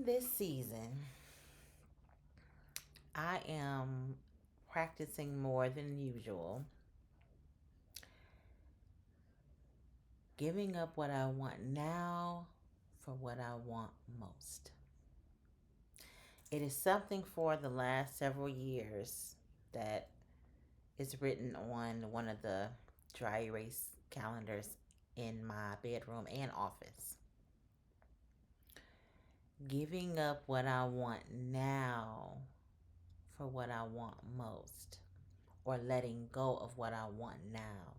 this season, I am practicing more than usual, giving up what I want now for what I want most. It is something for the last several years that is written on one of the dry erase calendars in my bedroom and office. Giving up what I want now for what I want most, or letting go of what I want now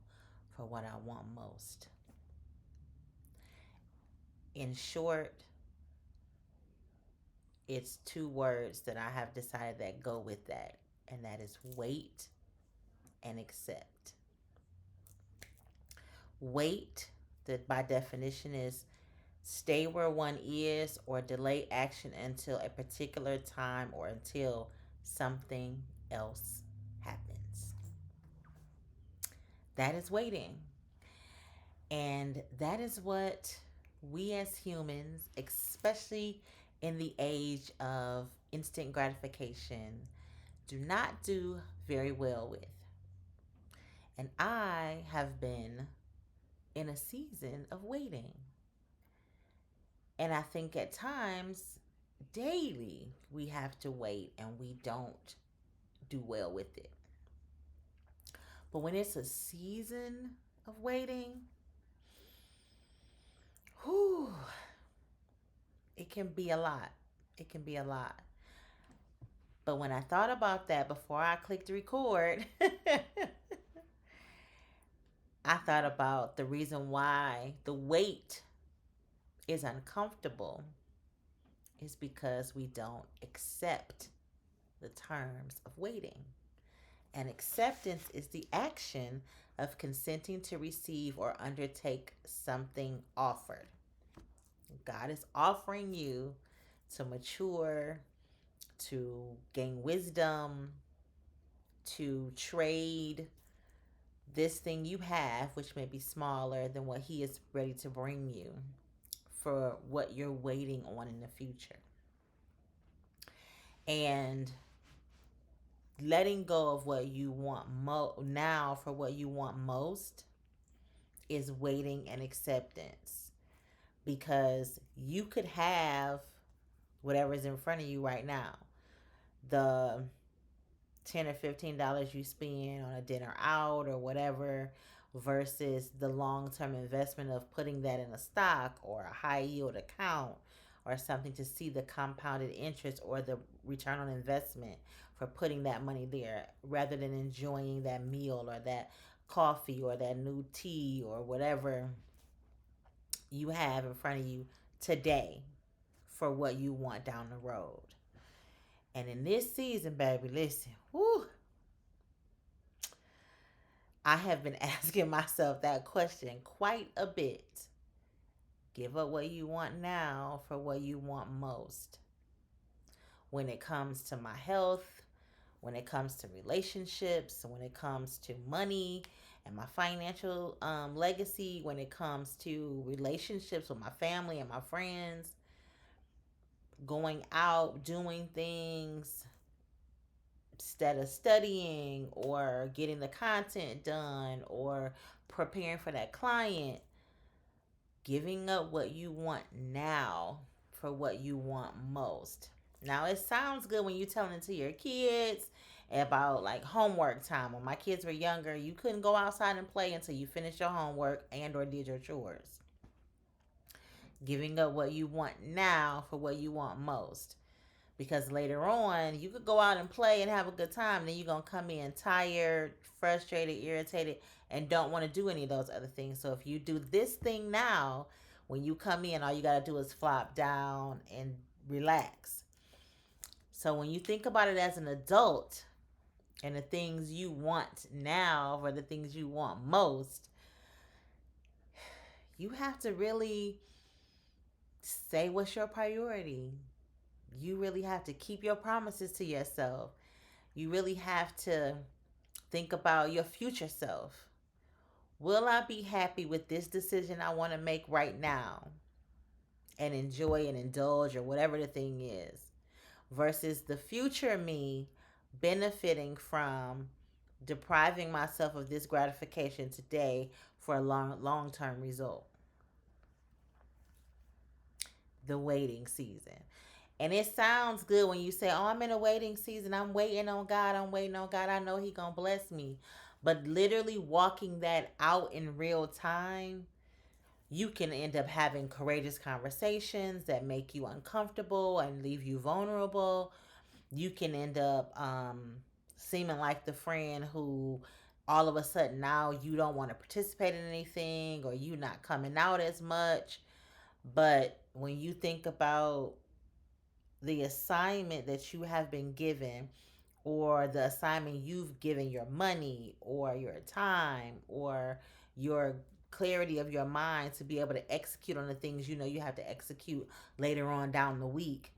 for what I want most. In short, it's two words that I have decided that go with that, and that is wait and accept. Wait, that by definition is stay where one is or delay action until a particular time or until something else happens. That is waiting. And that is what we as humans, especially in the age of instant gratification, do not do very well with. And I have been in a season of waiting. And I think at times, daily, we have to wait and we don't do well with it. But when it's a season of waiting, whew, it can be a lot. It can be a lot. But when I thought about that before I clicked record, I thought about the reason why the wait is uncomfortable is because we don't accept the terms of waiting. And acceptance is the action of consenting to receive or undertake something offered. God is offering you to mature, to gain wisdom, to trade this thing you have, which may be smaller than what He is ready to bring you for what you're waiting on in the future. And letting go of what you want now for what you want most is waiting and acceptance, because you could have whatever is in front of you right now. The $10 or $15 you spend on a dinner out or whatever versus the long-term investment of putting that in a stock or a high yield account or something to see the compounded interest or the return on investment for putting that money there, rather than enjoying that meal or that coffee or that new tea or whatever you have in front of you today for what you want down the road. And in this season, baby, listen, whoo, I have been asking myself that question quite a bit. Give up what you want now for what you want most. When it comes to my health, when it comes to relationships, when it comes to money and my financial legacy, when it comes to relationships with my family and my friends, going out, doing things instead of studying or getting the content done or preparing for that client, giving up what you want now for what you want most. Now, it sounds good when you're telling it to your kids about like homework time. When my kids were younger, you couldn't go outside and play until you finished your homework and or did your chores. Giving up what you want now for what you want most. Because later on, you could go out and play and have a good time. Then you're going to come in tired, frustrated, irritated, and don't want to do any of those other things. So if you do this thing now, when you come in, all you got to do is flop down and relax. So when you think about it as an adult and the things you want now or the things you want most, you have to really say what's your priority. You really have to keep your promises to yourself. You really have to think about your future self. Will I be happy with this decision I want to make right now? and enjoy and indulge or whatever the thing is, versus the future me benefiting from depriving myself of this gratification today for a long term result. The waiting season. And it sounds good when you say, "Oh, I'm in a waiting season. I'm waiting on God. I'm waiting on God. I know He gonna bless me." But literally walking that out in real time, you can end up having courageous conversations that make you uncomfortable and leave you vulnerable. You can end up seeming like the friend who all of a sudden now you don't want to participate in anything, or you not coming out as much. But when you think about the assignment that you have been given, or the assignment you've given your money or your time or your clarity of your mind to be able to execute on the things you know you have to execute later on down the week.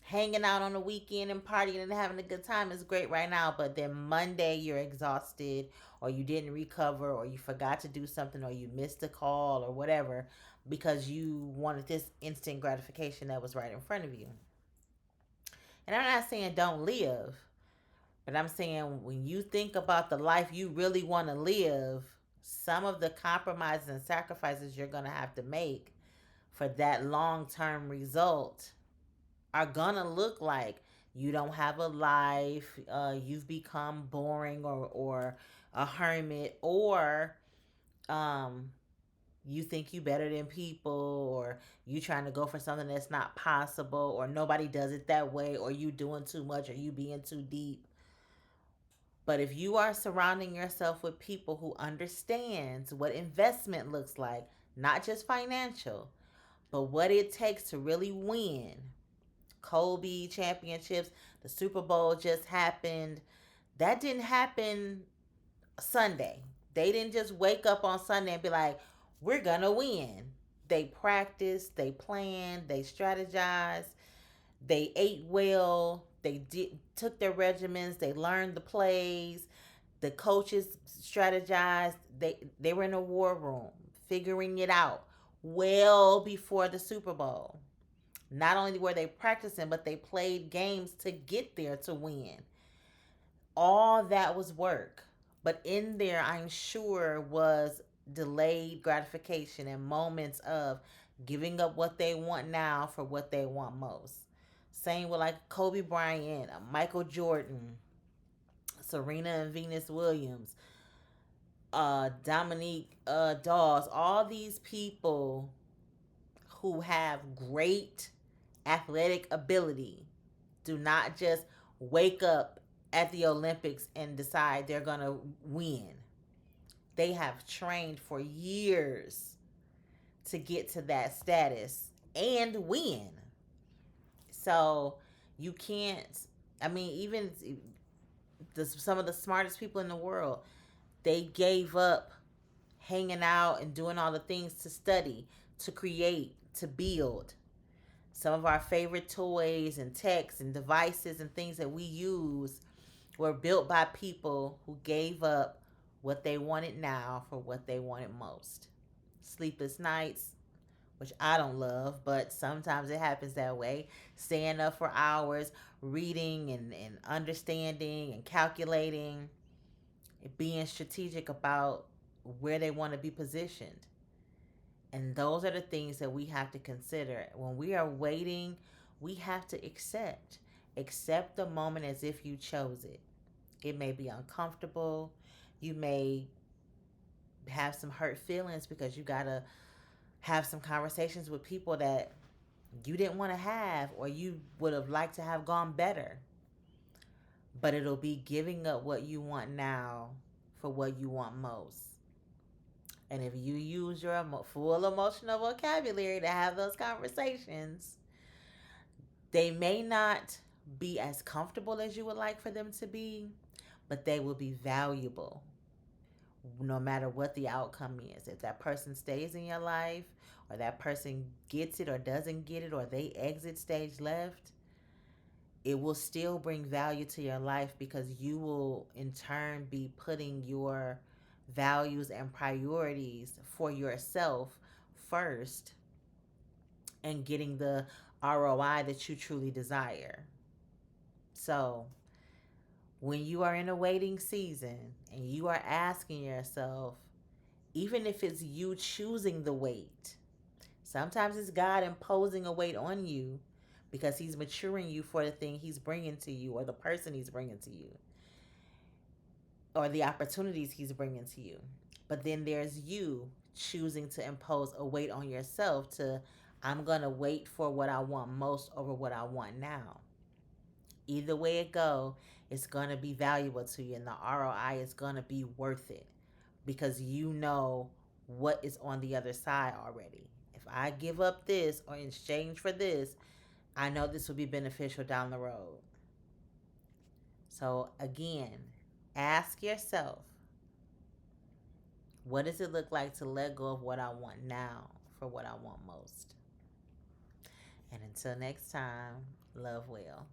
Hanging out on the weekend and partying and having a good time is great right now, but then Monday you're exhausted, or you didn't recover, or you forgot to do something, or you missed a call or whatever because you wanted this instant gratification that was right in front of you. And I'm not saying don't live, but I'm saying when you think about the life you really want to live, some of the compromises and sacrifices you're going to have to make for that long term result are going to look like you don't have a life, you've become boring, or a hermit, or um, you think you better than people, or you trying to go for something that's not possible, or nobody does it that way, or you doing too much, or you being too deep. But if you are surrounding yourself with people who understands what investment looks like, not just financial, but what it takes to really win. Kobe championships, the Super Bowl just happened. That didn't happen Sunday. They didn't just wake up on Sunday and be like, "We're going to win." They practiced, they planned, they strategized, they ate well, took their regimens, they learned the plays, the coaches strategized. They were in a war room figuring it out well before the Super Bowl. Not only were they practicing, but they played games to get there to win. All that was work. But in there, I'm sure, was delayed gratification and moments of giving up what they want now for what they want most. Same with like Kobe Bryant, Michael Jordan, Serena and Venus Williams, Dominique Dawes, all these people who have great athletic ability do not just wake up at the Olympics and decide they're going to win. They have trained for years to get to that status and win. So you can't, I mean, even some of the smartest people in the world, they gave up hanging out and doing all the things to study, to create, to build. Some of our favorite toys and techs and devices and things that we use were built by people who gave up what they wanted now for what they wanted most. Sleepless nights, which I don't love, but sometimes it happens that way. Staying up for hours, reading and understanding and calculating, being strategic about where they want to be positioned. And those are the things that we have to consider. When we are waiting, we have to accept. Accept the moment as if you chose it. It may be uncomfortable. You may have some hurt feelings because you got to have some conversations with people that you didn't want to have, or you would have liked to have gone better. But it'll be giving up what you want now for what you want most. And if you use your full emotional vocabulary to have those conversations, they may not be as comfortable as you would like for them to be, but they will be valuable no matter what the outcome is. If that person stays in your life, or that person gets it or doesn't get it, or they exit stage left, it will still bring value to your life, because you will in turn be putting your values and priorities for yourself first, and getting the ROI that you truly desire. So, when you are in a waiting season and you are asking yourself, even if it's you choosing the wait, sometimes it's God imposing a weight on you because He's maturing you for the thing He's bringing to you, or the person He's bringing to you, or the opportunities He's bringing to you. But then there's you choosing to impose a weight on yourself to, I'm going to wait for what I want most over what I want now. Either way it go, it's going to be valuable to you, and the ROI is going to be worth it because you know what is on the other side already. If I give up this or in exchange for this, I know this will be beneficial down the road. So again, ask yourself, what does it look like to let go of what I want now for what I want most? And until next time, love well.